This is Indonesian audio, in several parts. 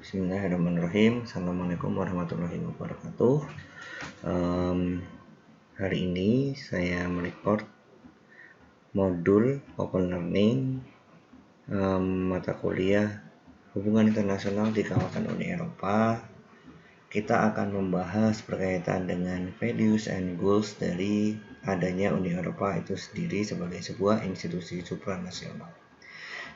Bismillahirrahmanirrahim. Assalamualaikum warahmatullahi wabarakatuh. Hari ini saya merecord modul Open Learning mata kuliah Hubungan Internasional di kawasan Uni Eropa. Kita akan membahas berkaitan dengan values and goals dari adanya Uni Eropa itu sendiri sebagai sebuah institusi supranasional.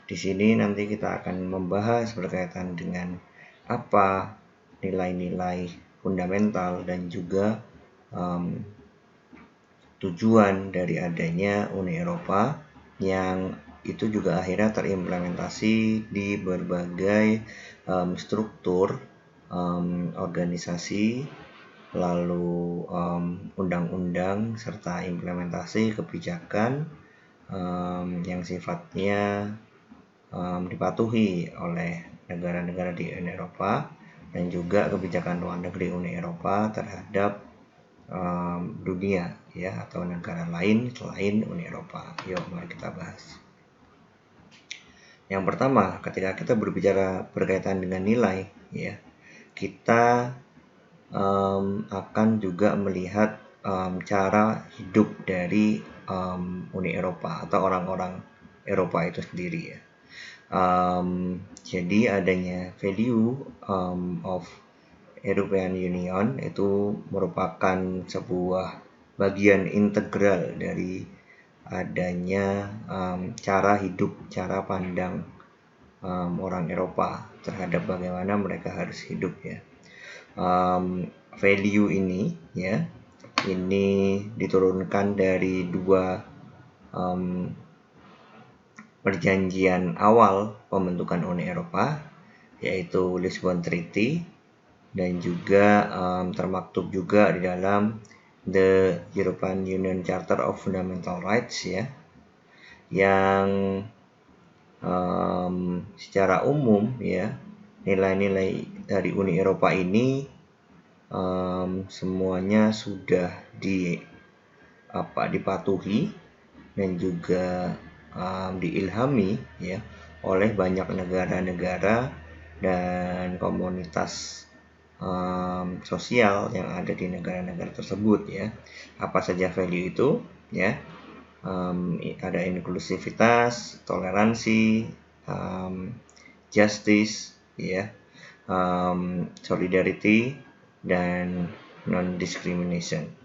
Di sini nanti kita akan membahas berkaitan dengan apa nilai-nilai fundamental dan juga tujuan dari adanya Uni Eropa yang itu juga akhirnya terimplementasi di berbagai struktur organisasi, lalu undang-undang serta implementasi kebijakan yang sifatnya dipatuhi oleh negara-negara di Uni Eropa dan juga kebijakan luar negeri Uni Eropa terhadap dunia ya atau negara lain selain Uni Eropa. Yuk mari kita bahas. Yang pertama, ketika kita berbicara berkaitan dengan nilai ya, kita akan juga melihat cara hidup dari Uni Eropa atau orang-orang Eropa itu sendiri ya. Jadi adanya value of European Union itu merupakan sebuah bagian integral dari adanya cara hidup, cara pandang orang Eropa terhadap bagaimana mereka harus hidup ya. Value ini ya, ini diturunkan dari dua perjanjian awal pembentukan Uni Eropa, yaitu Lisbon Treaty dan juga termaktub juga di dalam The European Union Charter of Fundamental Rights ya, yang secara umum ya nilai-nilai dari Uni Eropa ini semuanya sudah dipatuhi dan juga diilhami ya oleh banyak negara-negara dan komunitas sosial yang ada di negara-negara tersebut ya. Apa saja value itu ya? Ada inklusivitas, toleransi, justice ya, solidarity dan non-discrimination.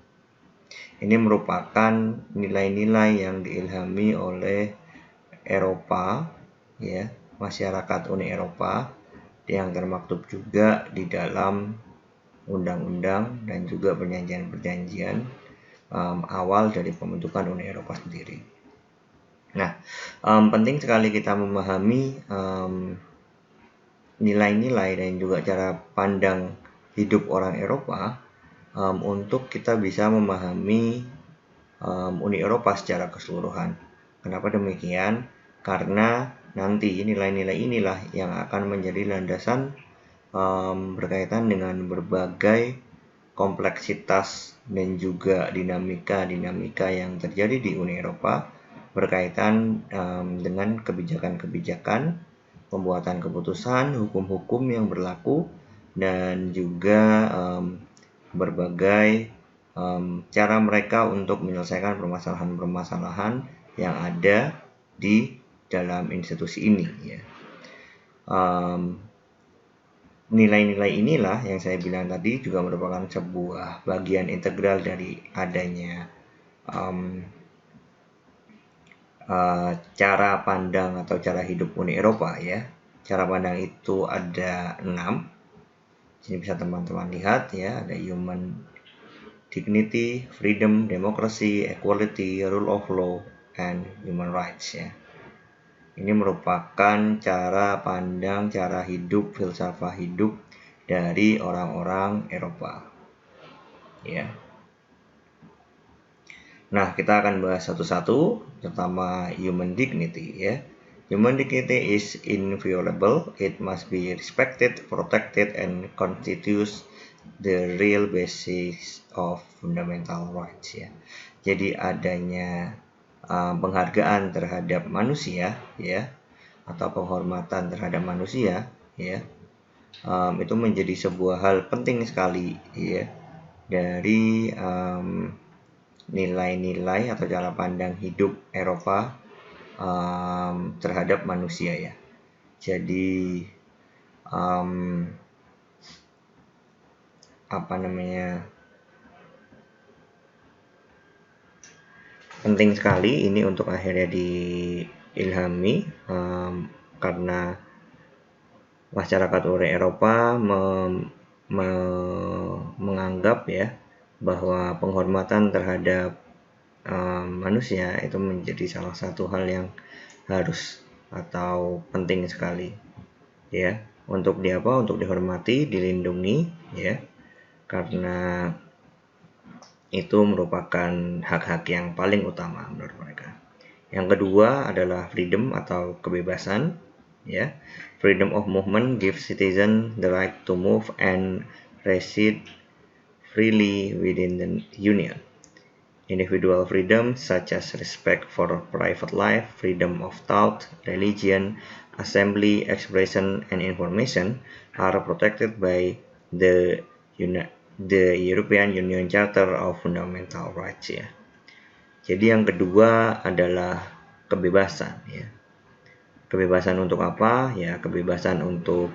Ini merupakan nilai-nilai yang diilhami oleh Eropa ya, masyarakat Uni Eropa yang termaktub juga di dalam undang-undang dan juga perjanjian-perjanjian awal dari pembentukan Uni Eropa sendiri. Nah, penting sekali kita memahami nilai-nilai dan juga cara pandang hidup orang Eropa untuk kita bisa memahami Uni Eropa secara keseluruhan. Kenapa demikian? Karena nanti nilai-nilai inilah yang akan menjadi landasan berkaitan dengan berbagai kompleksitas dan juga dinamika yang terjadi di Uni Eropa berkaitan dengan kebijakan-kebijakan, pembuatan keputusan, hukum-hukum yang berlaku, dan juga berbagai cara mereka untuk menyelesaikan permasalahan-permasalahan yang ada di dalam institusi ini ya. Nilai-nilai inilah yang saya bilang tadi juga merupakan sebuah bagian integral dari adanya cara pandang atau cara hidup Uni Eropa ya. Cara pandang itu ada 6. Sini bisa teman-teman lihat ya, ada human dignity, freedom, democracy, equality, rule of law, and human rights ya. Ini merupakan cara pandang, cara hidup, filsafat hidup dari orang-orang Eropa ya. Nah, kita akan bahas satu-satu, terutama human dignity ya. Human dignity is inviolable. It must be respected, protected, and constitutes the real basis of fundamental rights ya. Jadi adanya penghargaan terhadap manusia ya, atau penghormatan terhadap manusia ya, itu menjadi sebuah hal penting sekali ya dari nilai-nilai atau cara pandang hidup Eropa terhadap manusia ya. Jadi penting sekali ini untuk akhirnya diilhami karena masyarakat Uni Eropa menganggap ya bahwa penghormatan terhadap manusia itu menjadi salah satu hal yang harus atau penting sekali ya untuk untuk dihormati, dilindungi ya, karena itu merupakan hak-hak yang paling utama menurut mereka. Yang kedua adalah freedom atau kebebasan ya. Freedom of movement gives citizens the right to move and reside freely within the union. Individual freedoms such as respect for private life, freedom of thought, religion, assembly, expression, and information are protected by the European Union Charter of Fundamental Rights ya. Jadi yang kedua adalah kebebasan ya. Kebebasan untuk apa? Ya, kebebasan untuk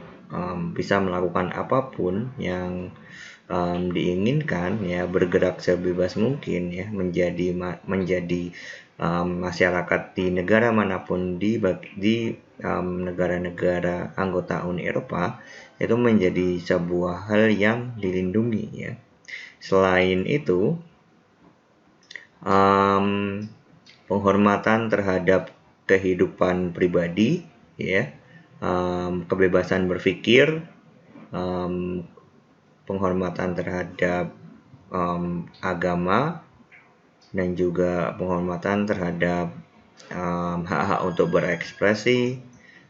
bisa melakukan apapun yang diinginkan ya, bergerak sebebas mungkin ya, menjadi masyarakat di negara manapun di negara-negara anggota Uni Eropa itu menjadi sebuah hal yang dilindungi ya. Selain itu penghormatan terhadap kehidupan pribadi ya, kebebasan berpikir, penghormatan terhadap agama, dan juga penghormatan terhadap hak-hak untuk berekspresi,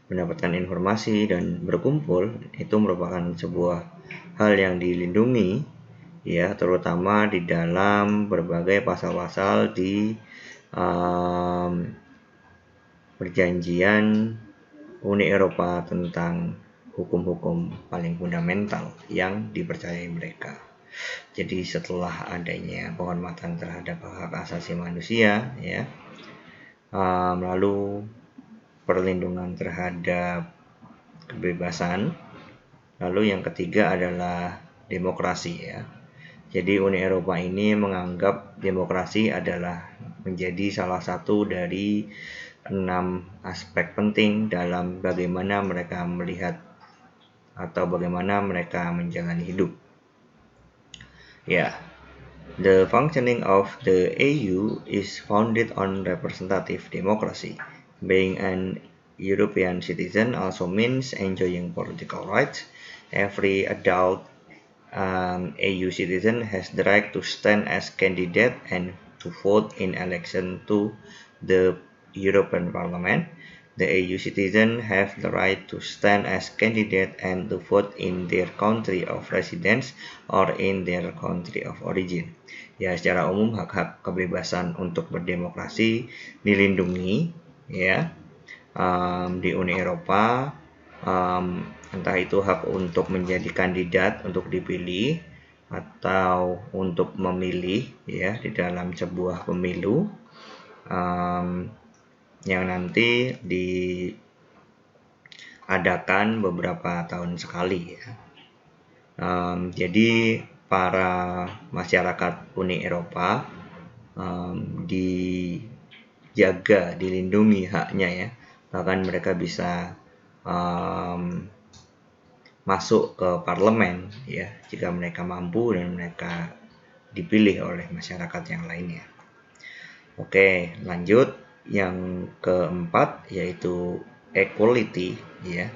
mendapatkan informasi, dan berkumpul itu merupakan sebuah hal yang dilindungi ya, terutama di dalam berbagai pasal-pasal di perjanjian Uni Eropa tentang hukum-hukum paling fundamental yang dipercayai mereka. Jadi setelah adanya penghormatan terhadap hak asasi manusia ya, lalu perlindungan terhadap kebebasan, lalu yang ketiga adalah demokrasi ya. Jadi Uni Eropa ini menganggap demokrasi adalah menjadi salah satu dari 6 aspek penting dalam bagaimana mereka melihat atau bagaimana mereka menjalani hidup. Ya, the functioning of the EU is founded on representative democracy. Being an European citizen also means enjoying political rights. Every adult EU citizen has the right to stand as candidate and to vote in election to the European Parliament. The EU citizens have the right to stand as candidate and to vote in their country of residence or in their country of origin. Ya, secara umum hak-hak kebebasan untuk berdemokrasi dilindungi ya di Uni Eropa. Entah itu hak untuk menjadi kandidat untuk dipilih atau untuk memilih ya di dalam sebuah pemilu yang nanti diadakan beberapa tahun sekali ya. Jadi para masyarakat Uni Eropa dijaga, dilindungi haknya ya, bahkan mereka bisa masuk ke parlemen ya jika mereka mampu dan mereka dipilih oleh masyarakat yang lainnya. Oke, lanjut yang keempat yaitu equality ya.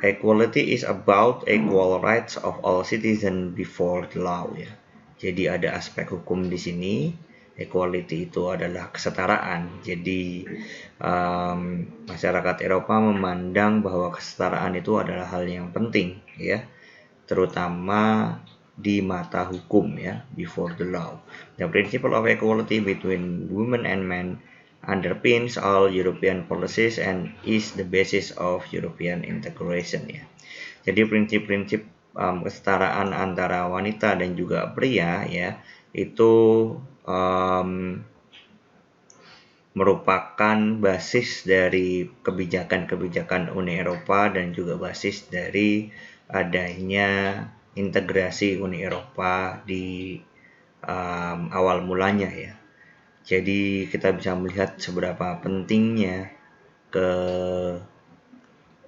Equality is about equal rights of all citizens before the law ya. Jadi ada aspek hukum di sini. Equality itu adalah kesetaraan. Jadi masyarakat Eropa memandang bahwa kesetaraan itu adalah hal yang penting ya, terutama di mata hukum ya, before the law. The principle of equality between women and men underpins all European policies and is the basis of European integration ya. Jadi prinsip-prinsip kesetaraan antara wanita dan juga pria ya itu merupakan basis dari kebijakan-kebijakan Uni Eropa dan juga basis dari adanya integrasi Uni Eropa di awal mulanya ya. Jadi kita bisa melihat seberapa pentingnya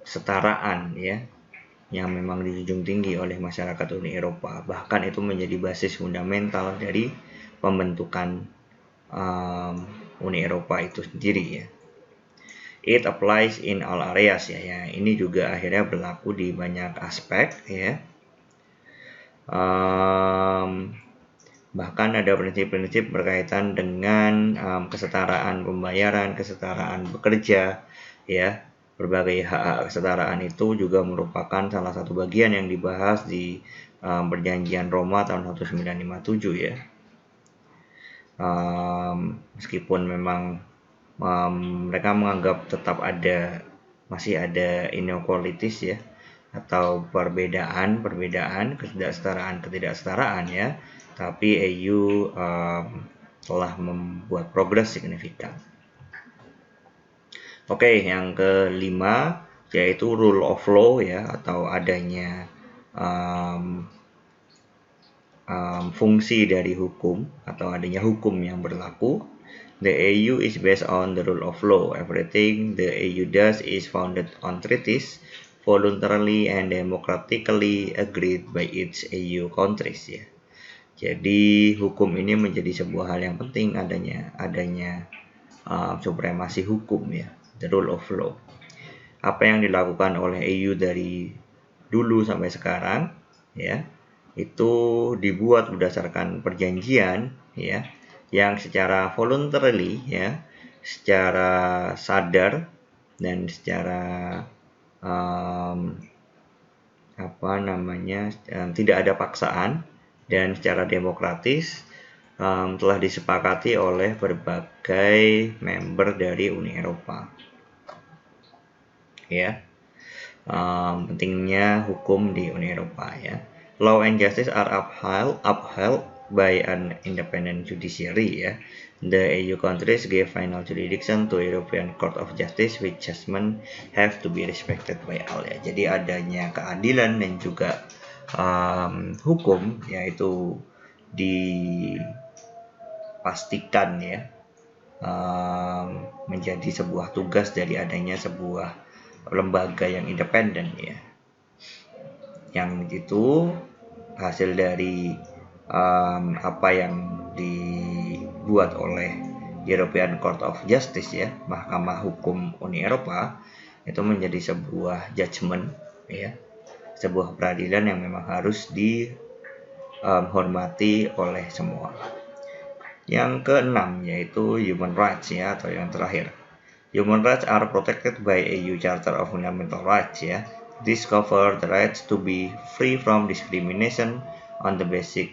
kesetaraan ya yang memang dijunjung tinggi oleh masyarakat Uni Eropa. Bahkan itu menjadi basis fundamental dari pembentukan Uni Eropa itu sendiri ya. It applies in all areas ya. Ini juga akhirnya berlaku di banyak aspek ya. Bahkan ada prinsip-prinsip berkaitan dengan kesetaraan pembayaran, kesetaraan bekerja ya. Berbagai hak kesetaraan itu juga merupakan salah satu bagian yang dibahas di Perjanjian Roma tahun 1957 ya. Meskipun memang mereka menganggap tetap masih ada inequalities ya, atau perbedaan ketidaksetaraan ya, tapi EU telah membuat progres signifikan. Oke, yang kelima yaitu rule of law ya, atau adanya fungsi dari hukum atau adanya hukum yang berlaku. The EU is based on the rule of law. Everything the EU does is founded on treaties, voluntarily and democratically agreed by its EU countries ya. Jadi hukum ini menjadi sebuah hal yang penting, adanya supremasi hukum ya, the rule of law. Apa yang dilakukan oleh EU dari dulu sampai sekarang ya, itu dibuat berdasarkan perjanjian ya, yang secara voluntarily ya, secara sadar dan secara tidak ada paksaan dan secara demokratis telah disepakati oleh berbagai member dari Uni Eropa ya. Pentingnya hukum di Uni Eropa ya. Law and justice are upheld by an independent judiciary ya. The EU countries give final jurisdiction to European Court of Justice, which judgment have to be respected by all ya. Jadi adanya keadilan dan juga hukum yaitu dipastikan ya, menjadi sebuah tugas dari adanya sebuah lembaga yang independen ya, yang itu hasil dari apa yang dibuat oleh European Court of Justice ya, Mahkamah Hukum Uni Eropa, itu menjadi sebuah judgment ya, sebuah peradilan yang memang harus dihormati oleh semua. Yang keenam yaitu human rights ya, atau yang terakhir. Human rights are protected by EU Charter of Fundamental Rights ya. This cover the rights to be free from discrimination on the basis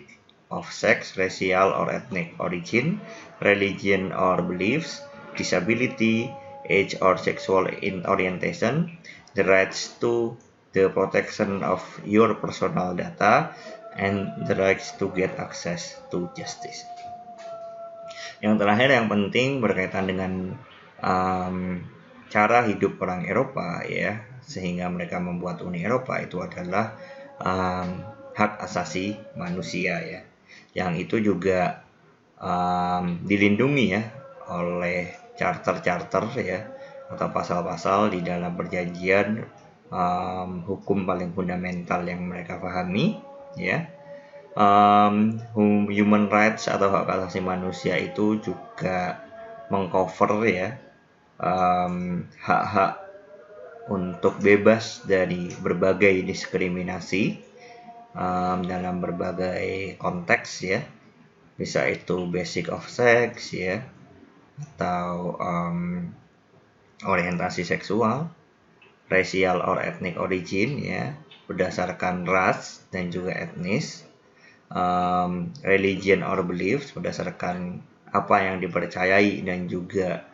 of sex, racial or ethnic origin, religion or beliefs, disability, age or sexual orientation, the rights to the protection of your personal data, and the rights to get access to justice. Yang terakhir yang penting berkaitan dengan cara hidup orang Eropa ya, sehingga mereka membuat Uni Eropa itu adalah hak asasi manusia ya, yang itu juga dilindungi ya oleh charter-charter ya, atau pasal-pasal di dalam perjanjian hukum paling fundamental yang mereka pahami ya. Human rights atau hak asasi manusia itu juga mengcover ya hak-hak untuk bebas dari berbagai diskriminasi dalam berbagai konteks ya, bisa itu basic of sex ya, atau orientasi seksual, racial or ethnic origin ya, berdasarkan ras dan juga etnis, religion or beliefs, berdasarkan apa yang dipercayai dan juga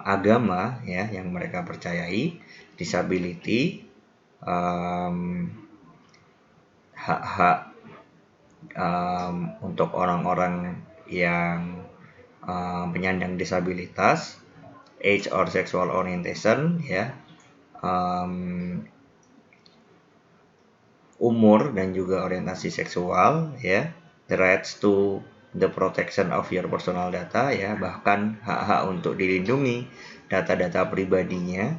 agama ya yang mereka percayai, disability, hak-hak untuk orang-orang yang penyandang disabilitas, age or sexual orientation ya, umur dan juga orientasi seksual ya, the rights to the protection of your personal data ya, bahkan hak-hak untuk dilindungi data-data pribadinya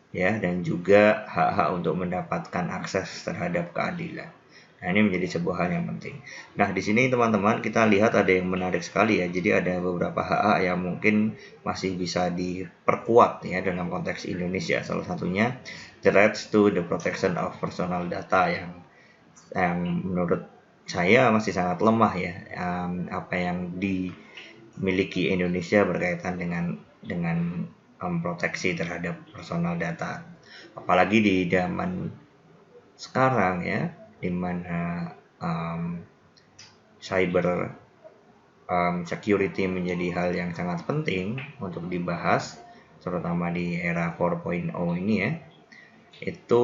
ya, dan juga hak-hak untuk mendapatkan akses terhadap keadilan. Nah, ini menjadi sebuah hal yang penting. Nah, di sini teman-teman kita lihat ada yang menarik sekali ya. Jadi ada beberapa hak-hak yang mungkin masih bisa diperkuat ya dalam konteks Indonesia. Salah satunya the rights to the protection of personal data yang menurut saya masih sangat lemah ya. Apa yang dimiliki Indonesia berkaitan dengan proteksi terhadap personal data. Apalagi di zaman sekarang ya, di mana cyber security menjadi hal yang sangat penting untuk dibahas, terutama di era 4.0 ini ya. Itu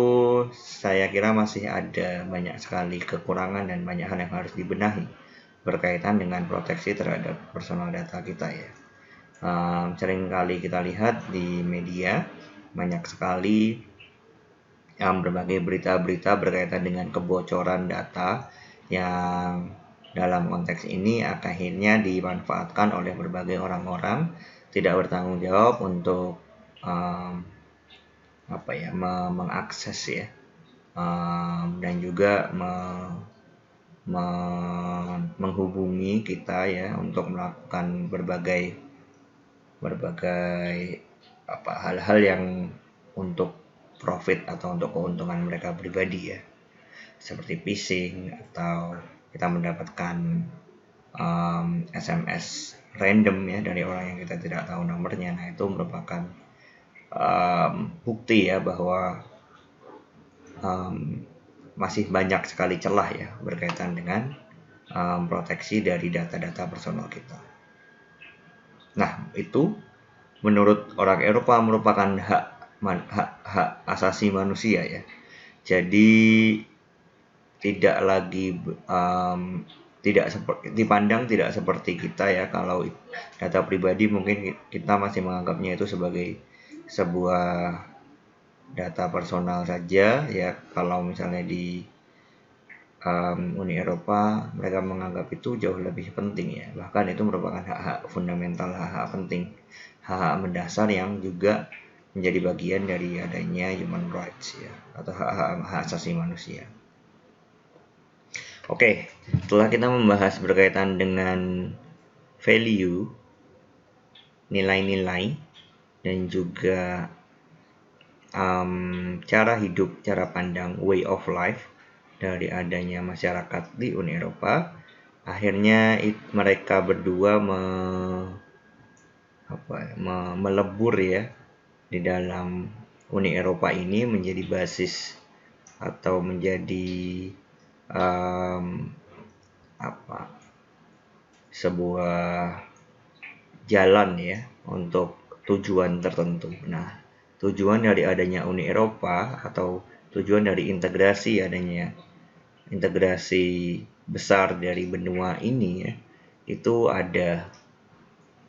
saya kira masih ada banyak sekali kekurangan dan banyak hal yang harus dibenahi berkaitan dengan proteksi terhadap personal data kita ya. Sering kali kita lihat di media banyak sekali berbagai berita-berita berkaitan dengan kebocoran data yang dalam konteks ini akhirnya dimanfaatkan oleh berbagai orang-orang tidak bertanggung jawab untuk mengakses ya, dan juga menghubungi kita ya untuk melakukan berbagai hal-hal yang untuk profit atau untuk keuntungan mereka pribadi ya, seperti phishing atau kita mendapatkan SMS random ya dari orang yang kita tidak tahu nomornya. Nah, itu merupakan bukti ya bahwa masih banyak sekali celah ya berkaitan dengan proteksi dari data-data personal kita. Nah, itu menurut orang Eropa merupakan hak asasi manusia ya. Jadi tidak lagi dipandang tidak seperti kita ya. Kalau data pribadi mungkin kita masih menganggapnya itu sebagai sebuah data personal saja ya. Kalau misalnya di Uni Eropa mereka menganggap itu jauh lebih penting ya. Bahkan itu merupakan hak-hak fundamental, hak-hak penting, hak-hak mendasar yang juga menjadi bagian dari adanya human rights ya, atau hak asasi manusia. Oke, setelah kita membahas berkaitan dengan value, nilai-nilai, dan juga cara hidup, cara pandang, way of life dari adanya masyarakat di Uni Eropa, akhirnya mereka berdua melebur ya di dalam Uni Eropa ini menjadi basis atau menjadi sebuah jalan ya untuk tujuan tertentu. Nah, tujuan dari adanya Uni Eropa atau tujuan dari integrasi besar dari benua ini ya, itu ada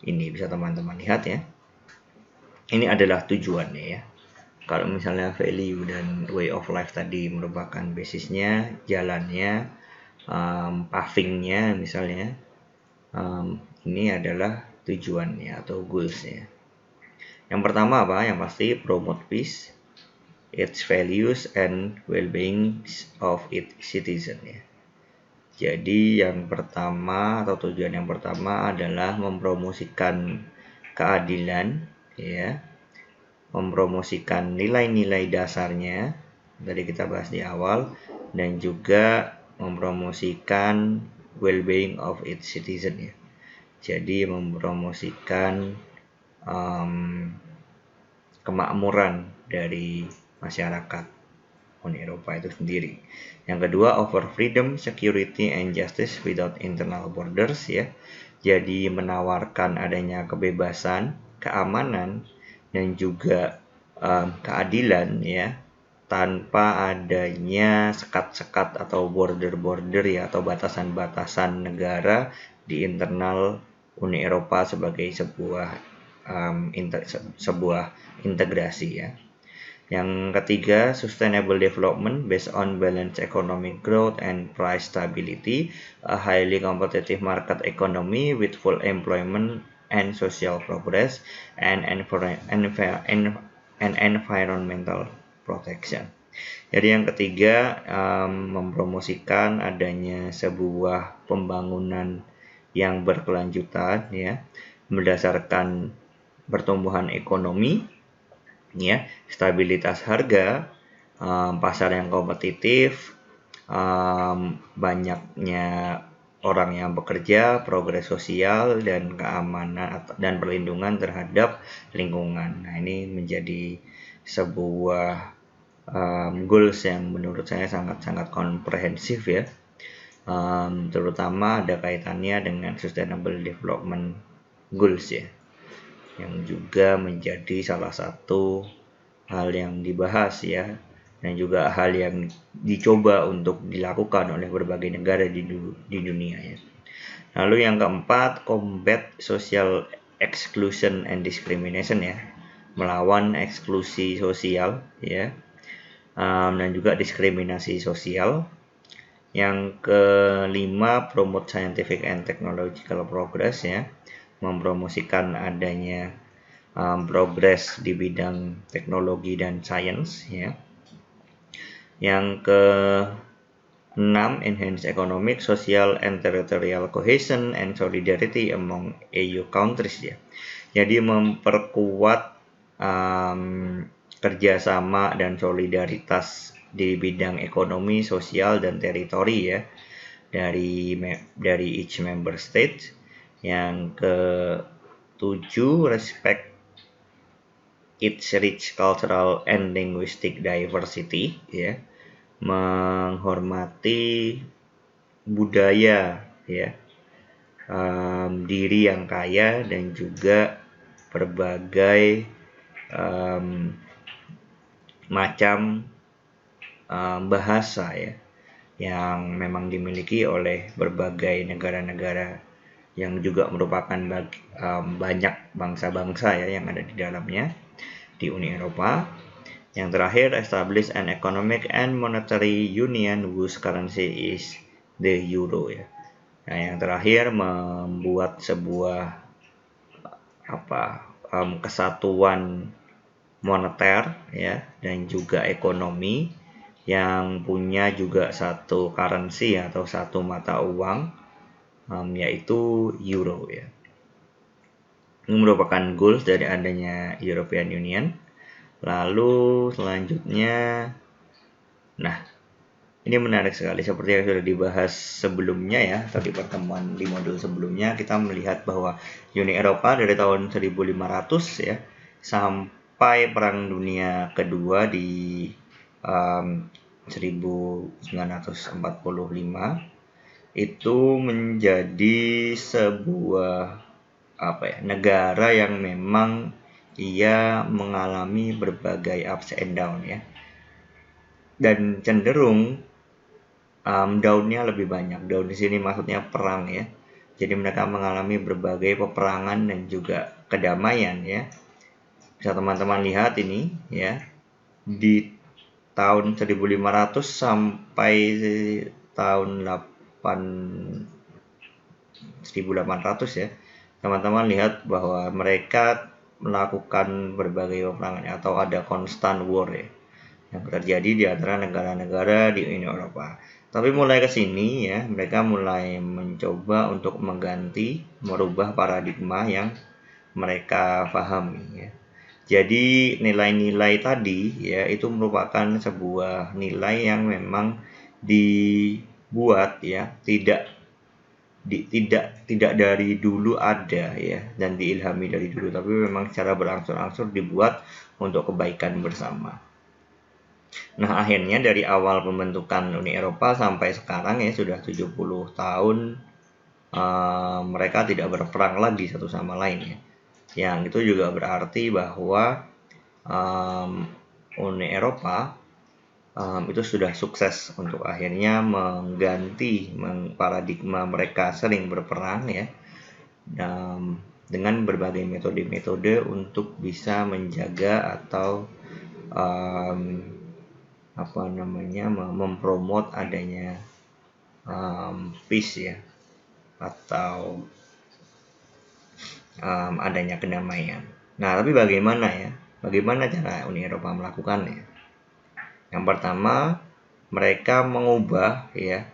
ini, bisa teman-teman lihat ya. Ini adalah tujuannya ya. Kalau misalnya value dan way of life tadi merupakan basisnya, jalannya, pavingnya misalnya, ini adalah tujuannya atau goalsnya. Yang pertama apa? Yang pasti promote peace, its values and well-being of its citizen ya. Jadi yang pertama atau tujuan yang pertama adalah mempromosikan keadilan ya, mempromosikan nilai-nilai dasarnya tadi kita bahas di awal, dan juga mempromosikan well-being of its citizen ya. Jadi mempromosikan kemakmuran dari masyarakat Uni Eropa itu sendiri. Yang kedua, offer freedom, security, and justice without internal borders ya. Jadi menawarkan adanya kebebasan keamanan dan juga keadilan ya, tanpa adanya sekat-sekat atau border-border ya, atau batasan-batasan negara di internal Uni Eropa sebagai sebuah integrasi ya. Yang ketiga, sustainable development based on balanced economic growth and price stability, a highly competitive market economy with full employment and social progress and environmental protection. Jadi yang ketiga, mempromosikan adanya sebuah pembangunan yang berkelanjutan ya, berdasarkan pertumbuhan ekonomi ya, stabilitas harga, pasar yang kompetitif, banyaknya orang yang bekerja, progres sosial dan keamanan dan perlindungan terhadap lingkungan. Nah, ini menjadi sebuah goals yang menurut saya sangat-sangat komprehensif ya, terutama ada kaitannya dengan sustainable development goals ya, yang juga menjadi salah satu hal yang dibahas ya, dan juga hal yang dicoba untuk dilakukan oleh berbagai negara di dunia ya. Lalu yang keempat, combat social exclusion and discrimination ya, melawan eksklusi sosial ya, dan juga diskriminasi sosial. Yang kelima, promote scientific and technological progress ya, mempromosikan adanya progres di bidang teknologi dan sains ya. Yang ke-6, enhance economic, social and territorial cohesion and solidarity among EU countries ya. Jadi memperkuat kerjasama dan solidaritas di bidang ekonomi, sosial dan teritori ya, dari each member state. Yang ke-7, respect its rich cultural and linguistic diversity ya, menghormati budaya ya, diri yang kaya dan juga berbagai macam bahasa ya, yang memang dimiliki oleh berbagai negara-negara yang juga merupakan banyak bangsa-bangsa ya yang ada di dalamnya di Uni Eropa. Yang terakhir, establish an economic and monetary union whose currency is the euro ya. Nah, yang terakhir, membuat sebuah kesatuan moneter ya, dan juga ekonomi yang punya juga satu currency atau satu mata uang, yaitu euro ya. Ini merupakan goals dari adanya European Union. Lalu selanjutnya, nah ini menarik sekali, seperti yang sudah dibahas sebelumnya ya, tadi pertemuan di modul sebelumnya kita melihat bahwa Uni Eropa dari tahun 1500 ya sampai Perang Dunia Kedua di 1945 itu menjadi sebuah negara yang memang ia mengalami berbagai ups and down ya, dan cenderung downnya lebih banyak. Down di sini maksudnya perang ya. Jadi mereka mengalami berbagai peperangan dan juga kedamaian ya. Bisa teman-teman lihat ini ya, di tahun 1500 sampai tahun 1800 ya, teman-teman lihat bahwa mereka melakukan berbagai peperangan atau ada constant war ya, yang terjadi di antara negara-negara di Uni Eropa. Tapi mulai ke sini ya, mereka mulai mencoba untuk merubah paradigma yang mereka pahami ya. Jadi nilai-nilai tadi ya itu merupakan sebuah nilai yang memang dibuat ya, tidak dari dulu ada ya, dan diilhami dari dulu, tapi memang secara berangsur-angsur dibuat untuk kebaikan bersama. Nah, akhirnya dari awal pembentukan Uni Eropa sampai sekarang ya sudah 70 tahun mereka tidak berperang lagi satu sama lain ya. Yang itu juga berarti bahwa Uni Eropa itu sudah sukses untuk akhirnya mengganti paradigma mereka sering berperang ya, dengan berbagai metode-metode untuk bisa menjaga atau mempromot adanya peace ya, atau adanya kedamaian. Nah, tapi bagaimana cara Uni Eropa melakukannya? Yang pertama, mereka mengubah ya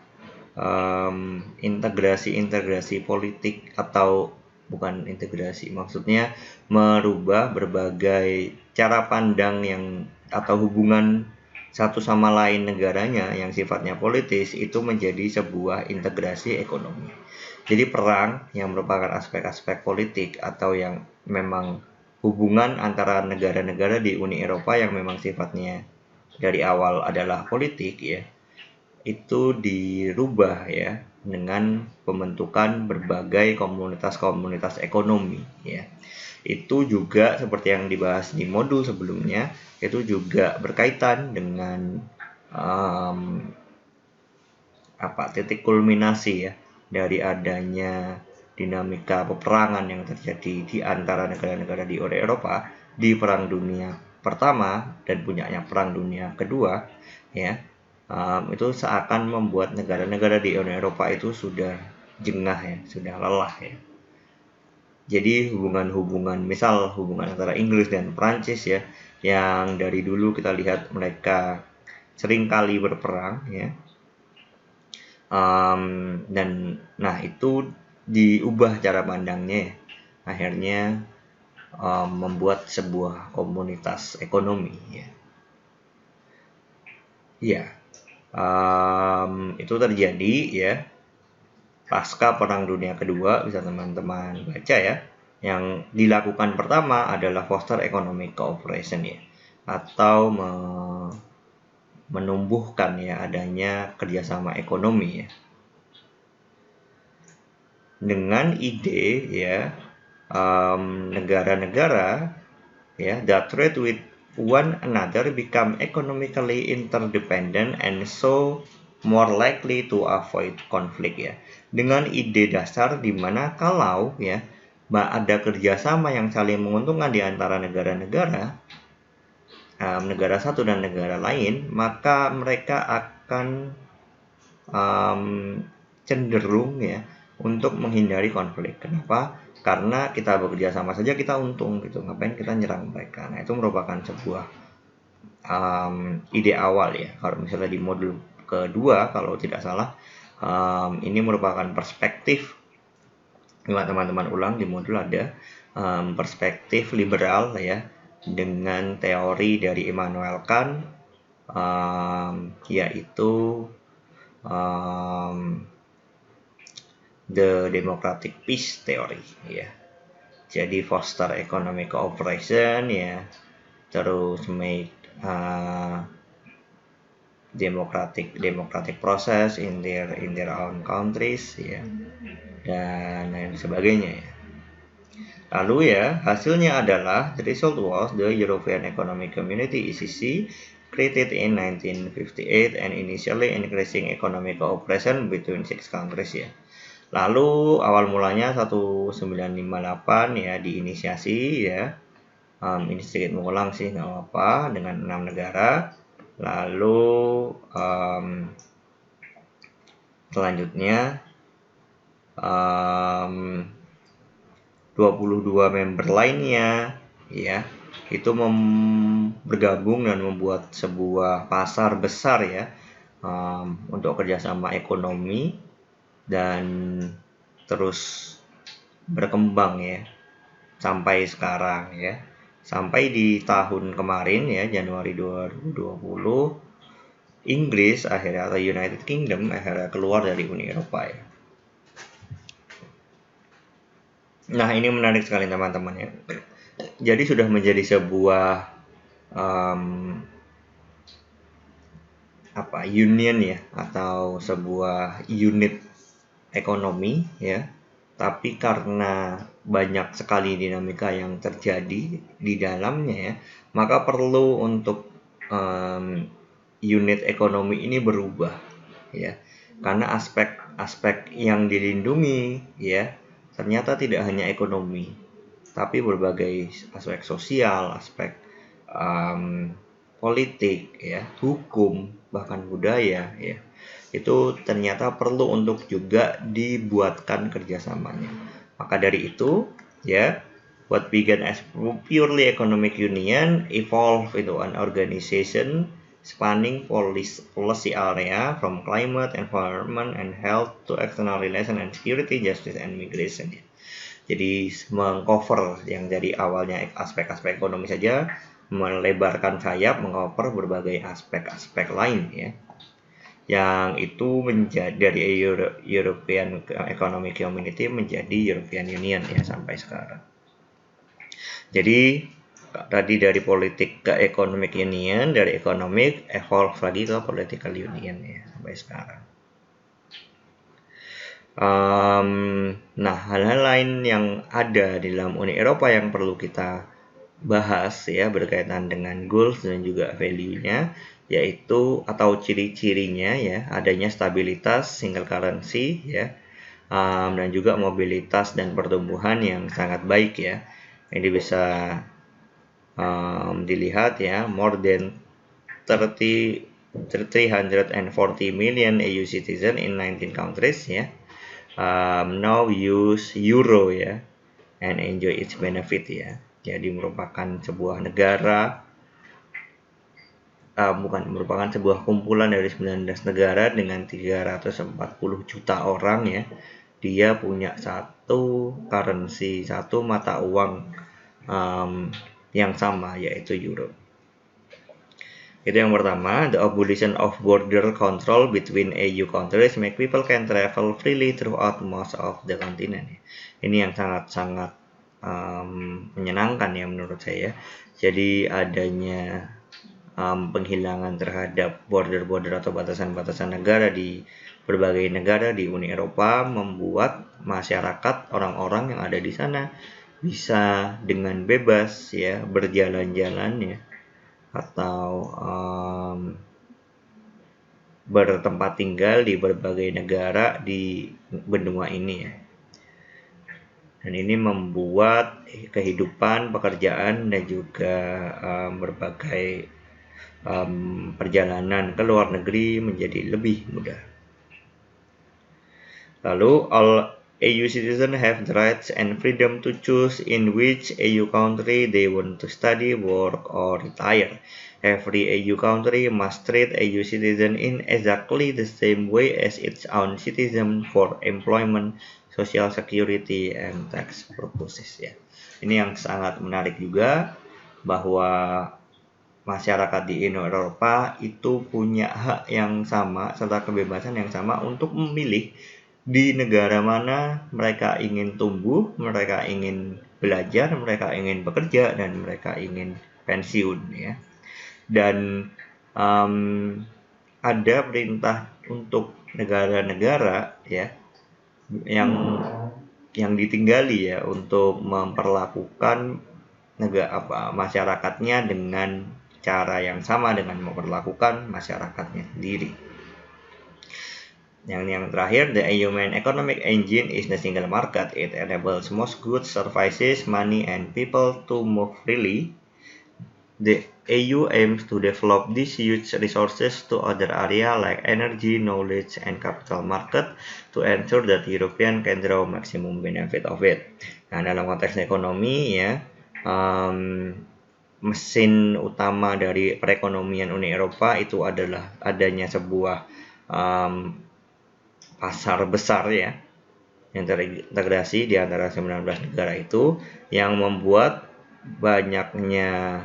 integrasi politik, atau bukan integrasi, maksudnya merubah berbagai cara pandang yang atau hubungan satu sama lain negaranya yang sifatnya politis itu menjadi sebuah integrasi ekonomi. Jadi perang yang merupakan aspek-aspek politik atau yang memang hubungan antara negara-negara di Uni Eropa yang memang sifatnya dari awal adalah politik ya, itu dirubah ya dengan pembentukan berbagai komunitas-komunitas ekonomi ya. Itu juga seperti yang dibahas di modul sebelumnya, itu juga berkaitan dengan titik kulminasi ya dari adanya dinamika peperangan yang terjadi di antara negara-negara di Uni Eropa di Perang Dunia Pertama dan puncaknya Perang Dunia Kedua ya. Itu seakan membuat negara-negara di Uni Eropa itu sudah jengah ya, sudah lelah ya. Jadi misal hubungan antara Inggris dan Prancis ya, yang dari dulu kita lihat mereka sering kali berperang ya, dan nah itu diubah cara pandangnya ya. Akhirnya membuat sebuah komunitas ekonomi ya. Ya, itu terjadi ya pasca Perang Dunia Kedua, bisa teman-teman baca ya. Yang dilakukan pertama adalah foster economic cooperation ya, atau menumbuhkan ya adanya kerjasama ekonomi ya, dengan ide ya negara-negara ya that trade with one another become economically interdependent and so more likely to avoid conflict ya, dengan ide dasar di mana kalau ya ada kerjasama yang saling menguntungkan di antara negara-negara, negara satu dan negara lain, maka mereka akan cenderung ya untuk menghindari konflik. Kenapa? Karena kita bekerja sama saja kita untung gitu, ngapain kita nyerang mereka. Nah, itu merupakan sebuah ide awal ya. Kalau misalnya di modul kedua kalau tidak salah, ini merupakan perspektif, teman-teman ulang di modul ada perspektif liberal ya, dengan teori dari Immanuel Kant, yaitu the democratic peace theory ya. Jadi foster economic cooperation ya, terus make democratic process in their own countries ya, dan lain sebagainya ya. Lalu ya hasilnya adalah the result was the European Economic Community (ECC) created in 1958 and initially increasing economic cooperation between 6 countries ya. Lalu awal mulanya 1958 ya diinisiasi ya. Ini sedikit mengulang sih, nggak apa-apa, dengan 6 negara. Lalu selanjutnya 22 member lainnya ya itu bergabung dan membuat sebuah pasar besar ya, untuk kerjasama ekonomi, dan terus berkembang ya sampai sekarang ya, sampai di tahun kemarin ya Januari 2020 Inggris akhirnya, atau United Kingdom akhirnya keluar dari Uni Eropa ya. Nah, ini menarik sekali teman-teman ya. Jadi sudah menjadi sebuah union ya, atau sebuah unit ekonomi ya. Tapi karena banyak sekali dinamika yang terjadi di dalamnya ya, maka perlu untuk unit ekonomi ini berubah ya, karena aspek-aspek yang dilindungi ya ternyata tidak hanya ekonomi, tapi berbagai aspek sosial, aspek politik ya, hukum, bahkan budaya ya, itu ternyata perlu untuk juga dibuatkan kerjasamanya. Maka dari itu ya, what began as purely economic union evolved into an organization spanning policy area from climate, environment, and health to external relations and security, justice, and migration. Jadi mengcover yang dari awalnya aspek-aspek ekonomi saja, melebarkan sayap, mengcover berbagai aspek-aspek lain ya. Yang itu menjadi dari European Economic Community menjadi European Union ya sampai sekarang. Jadi tadi dari politik ke economic union, dari economic evolve lagi ke political union ya sampai sekarang. Nah, hal-hal lain yang ada di dalam Uni Eropa yang perlu kita bahas ya berkaitan dengan goals dan juga value-nya, yaitu atau ciri-cirinya ya, adanya stabilitas single currency ya, dan juga mobilitas dan pertumbuhan yang sangat baik ya. Ini bisa dilihat ya, more than 340 million EU citizen in 19 countries ya, now use euro ya, and enjoy its benefit ya. Jadi merupakan sebuah negara, merupakan sebuah kumpulan dari 19 negara dengan 340 juta orang ya. Dia punya satu currency, satu mata uang yang sama, yaitu euro. Itu yang pertama, the abolition of border control between EU countries make people can travel freely throughout most of the continent. Ini yang sangat-sangat menyenangkan ya menurut saya. Jadi adanya penghilangan terhadap border-border atau batasan-batasan negara di berbagai negara di Uni Eropa membuat masyarakat, orang-orang yang ada di sana bisa dengan bebas ya berjalan-jalan ya, atau bertempat tinggal di berbagai negara di benua ini ya. Dan ini membuat kehidupan, pekerjaan, dan juga berbagai perjalanan ke luar negeri menjadi lebih mudah. Lalu, all EU citizens have the rights and freedom to choose in which EU country they want to study, work, or retire. Every EU country must treat EU citizen in exactly the same way as its own citizen for employment, social security, and tax purposes ya. Ini yang sangat menarik juga, bahwa masyarakat di Uni Eropa itu punya hak yang sama serta kebebasan yang sama untuk memilih di negara mana mereka ingin tumbuh, mereka ingin belajar, mereka ingin bekerja, dan mereka ingin pensiun ya. Dan ada perintah untuk negara-negara ya yang ditinggali ya untuk memperlakukan masyarakatnya dengan cara yang sama dengan memperlakukan masyarakatnya sendiri. Yang terakhir, the EU main economic engine is the single market. It enables most goods, services, money, and people to move freely. The EU aims to develop these huge resources to other areas like energy, knowledge, and capital market to ensure that European can draw maximum benefit of it. Nah, dalam konteks ekonomi ya, mesin utama dari perekonomian Uni Eropa itu adalah adanya sebuah pasar besar ya yang terintegrasi di antara 19 negara itu, yang membuat banyaknya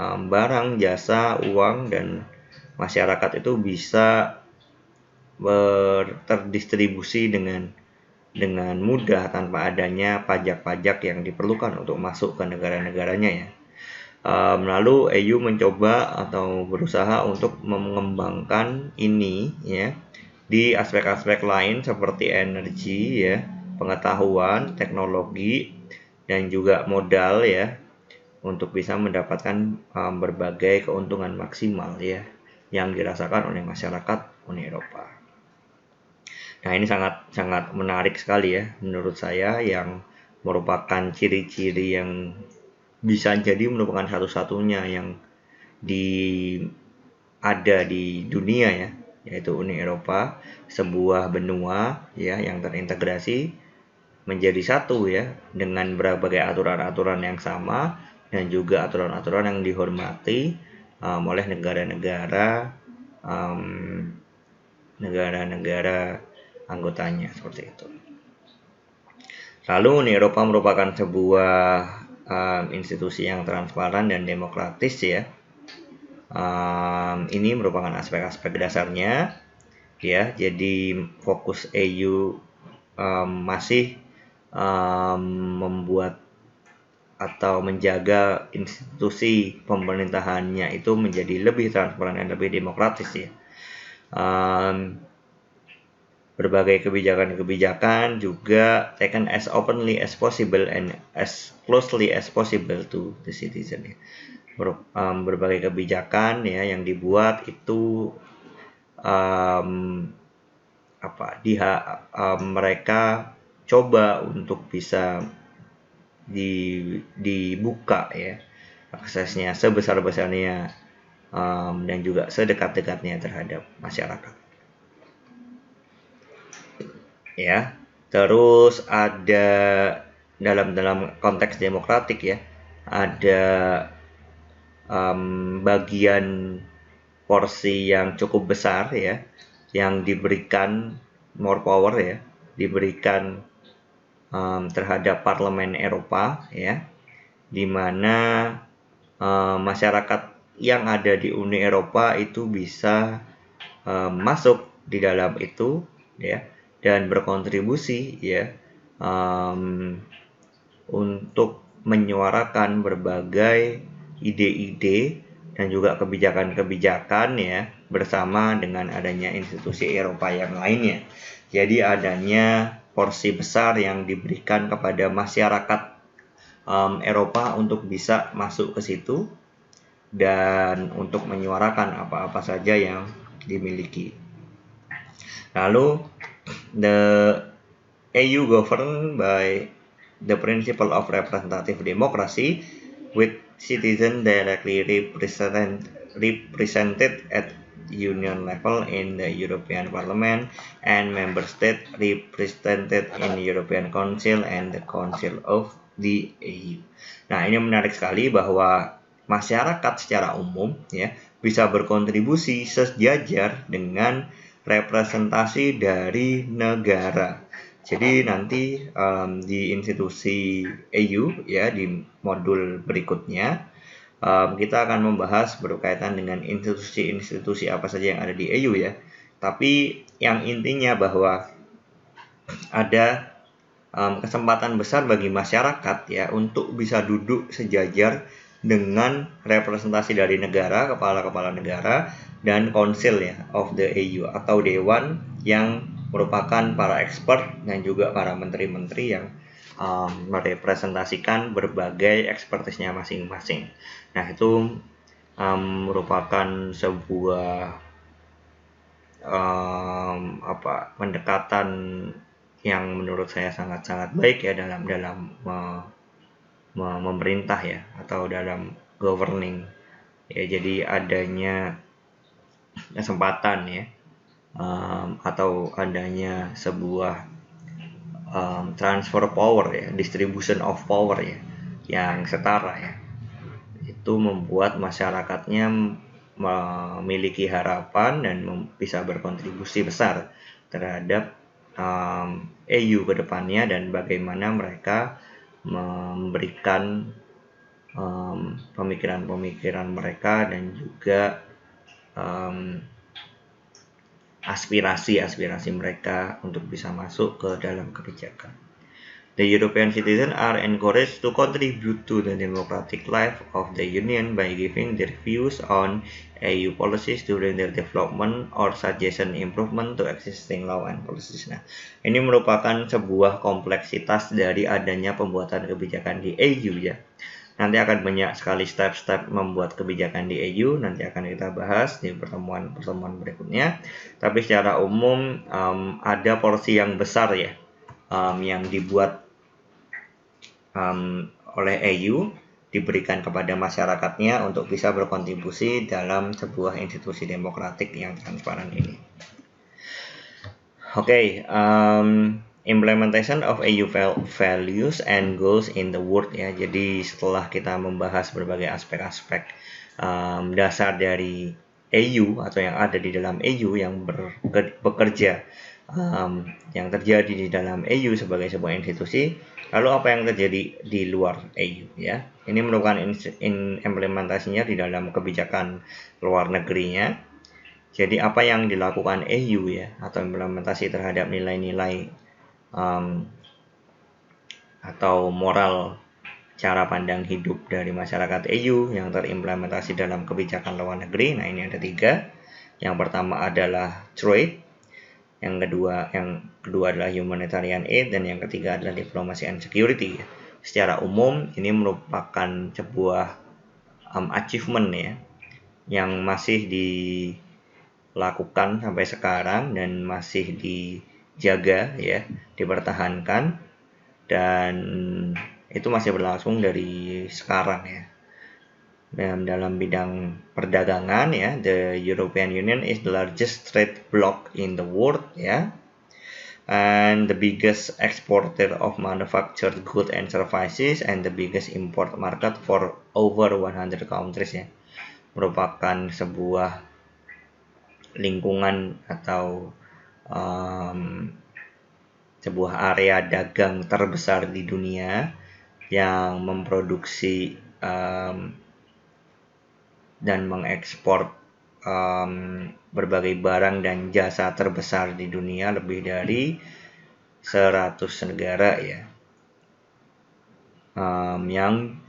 barang, jasa, uang, dan masyarakat itu bisa terdistribusi dengan mudah tanpa adanya pajak-pajak yang diperlukan untuk masuk ke negara-negaranya ya. Lalu EU mencoba atau berusaha untuk mengembangkan ini ya di aspek-aspek lain seperti energi ya, pengetahuan, teknologi, dan juga modal ya untuk bisa mendapatkan berbagai keuntungan maksimal ya yang dirasakan oleh masyarakat Uni Eropa. Nah, ini sangat menarik sekali ya menurut saya, yang merupakan ciri-ciri yang bisa jadi merupakan satu-satunya yang ada di dunia ya, yaitu Uni Eropa, sebuah benua ya yang terintegrasi menjadi satu ya, dengan berbagai aturan-aturan yang sama dan juga aturan-aturan yang dihormati oleh negara-negara anggotanya, seperti itu. Lalu Uni Eropa merupakan sebuah institusi yang transparan dan demokratis ya. Ini merupakan aspek-aspek dasarnya ya. Jadi fokus EU masih membuat atau menjaga institusi pemerintahannya itu menjadi lebih transparan dan lebih demokratis ya. Berbagai kebijakan-kebijakan juga taken as openly as possible and as closely as possible to the citizen ya. Berbagai kebijakan ya yang dibuat itu mereka coba untuk bisa dibuka ya aksesnya sebesar-besarnya dan juga sedekat-dekatnya terhadap masyarakat ya. Terus ada dalam konteks demokratik ya, ada bagian porsi yang cukup besar ya yang diberikan more power ya, diberikan terhadap Parlemen Eropa ya, di mana masyarakat yang ada di Uni Eropa itu bisa masuk di dalam itu ya dan berkontribusi ya untuk menyuarakan berbagai ide-ide dan juga kebijakan-kebijakan ya bersama dengan adanya institusi Eropa yang lainnya. Jadi adanya porsi besar yang diberikan kepada masyarakat Eropa untuk bisa masuk ke situ dan untuk menyuarakan apa-apa saja yang dimiliki. Lalu the EU governed by the principle of representative democracy with citizens directly represented at union level in the European Parliament and member states represented in the European Council and the Council of the EU. Nah, ini menarik sekali bahwa masyarakat secara umum ya bisa berkontribusi sejajar dengan representasi dari negara. Jadi nanti di institusi EU ya di modul berikutnya kita akan membahas berkaitan dengan institusi-institusi apa saja yang ada di EU ya. Tapi yang intinya bahwa ada kesempatan besar bagi masyarakat ya untuk bisa duduk sejajar dengan representasi dari negara, kepala-kepala negara dan Council ya of the EU atau dewan yang merupakan para expert dan juga para menteri-menteri yang merepresentasikan berbagai ekspertisnya masing-masing. Nah, itu merupakan sebuah pendekatan yang menurut saya sangat-sangat baik ya dalam memerintah ya atau dalam governing ya. Jadi adanya kesempatan ya atau adanya sebuah transfer power ya, distribution of power ya yang setara ya, itu membuat masyarakatnya memiliki harapan dan bisa berkontribusi besar terhadap EU ke depannya dan bagaimana mereka memberikan pemikiran-pemikiran mereka dan juga aspirasi-aspirasi mereka untuk bisa masuk ke dalam kebijakan. The European citizens are encouraged to contribute to the democratic life of the Union by giving their views on EU policies during their development or suggestion improvement to existing law and policies. Nah, ini merupakan sebuah kompleksitas dari adanya pembuatan kebijakan di EU ya. Nanti akan banyak sekali step-step membuat kebijakan di EU, nanti akan kita bahas di pertemuan-pertemuan berikutnya. Tapi secara umum ada porsi yang besar ya yang dibuat oleh EU diberikan kepada masyarakatnya untuk bisa berkontribusi dalam sebuah institusi demokratik yang transparan ini. Implementation of EU values and goals in the world ya. Jadi setelah kita membahas berbagai aspek-aspek dasar dari EU atau yang ada di dalam EU yang bekerja yang terjadi di dalam EU sebagai sebuah institusi, lalu apa yang terjadi di luar EU ya. Ini merupakan implementasinya di dalam kebijakan luar negerinya. Jadi apa yang dilakukan EU ya, atau implementasi terhadap nilai-nilai atau moral cara pandang hidup dari masyarakat EU yang terimplementasi dalam kebijakan luar negeri. Nah, ini ada 3. Yang pertama adalah trade, yang kedua adalah humanitarian aid, dan yang ketiga adalah diplomacy and security. Secara umum ini merupakan sebuah achievement ya yang masih dilakukan sampai sekarang dan masih dijaga ya, dipertahankan, dan itu masih berlangsung dari sekarang ya. Dalam bidang perdagangan ya, the European Union is the largest trade bloc in the world ya, and the biggest exporter of manufactured goods and services, and the biggest import market for over 100 countries ya. Merupakan sebuah lingkungan atau sebuah area dagang terbesar di dunia yang memproduksi dan mengekspor berbagai barang dan jasa terbesar di dunia, lebih dari 100 negara ya, yang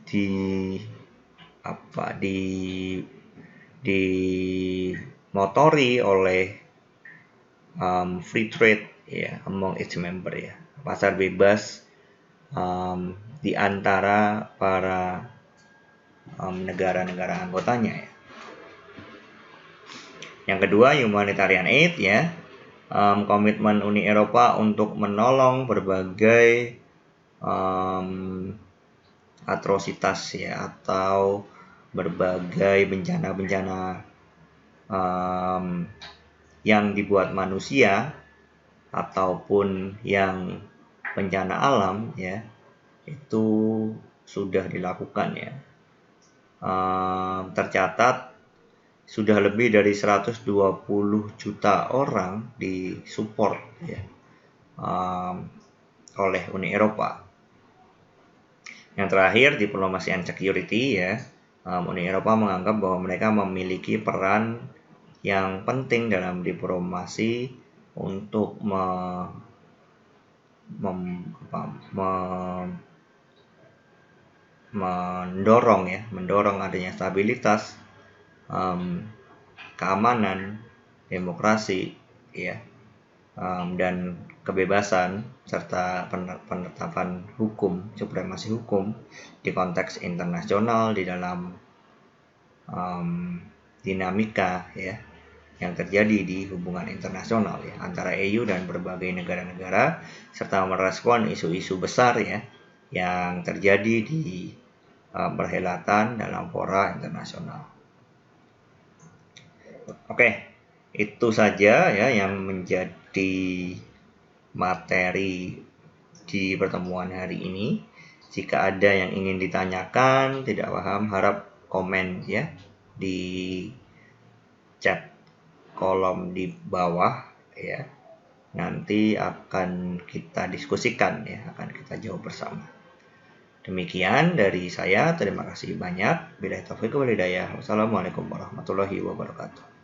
dimotori oleh free trade ya among its member ya, pasar bebas di antara para negara-negara anggotanya ya. Yang kedua, humanitarian aid ya, komitmen Uni Eropa untuk menolong berbagai atrositas ya, atau berbagai bencana-bencana yang dibuat manusia ataupun yang bencana alam ya, itu sudah dilakukan ya. Tercatat sudah lebih dari 120 juta orang disupport ya oleh Uni Eropa. Yang terakhir, diplomacy and security ya. Uni Eropa menganggap bahwa mereka memiliki peran yang penting dalam diplomasi untuk mendorong adanya stabilitas, keamanan, demokrasi ya, dan kebebasan serta penetapan hukum, supremasi hukum di konteks internasional di dalam dinamika ya yang terjadi di hubungan internasional ya antara EU dan berbagai negara-negara, serta merespon isu-isu besar ya yang terjadi di perhelatan dalam fora internasional. Oke, itu saja ya yang menjadi materi di pertemuan hari ini. Jika ada yang ingin ditanyakan, tidak paham, harap komen ya di chat kolom di bawah ya. Nanti akan kita diskusikan ya, akan kita jawab bersama. Demikian dari saya, terima kasih banyak. Billahi taufiq wal hidayah. Wassalamualaikum warahmatullahi wabarakatuh.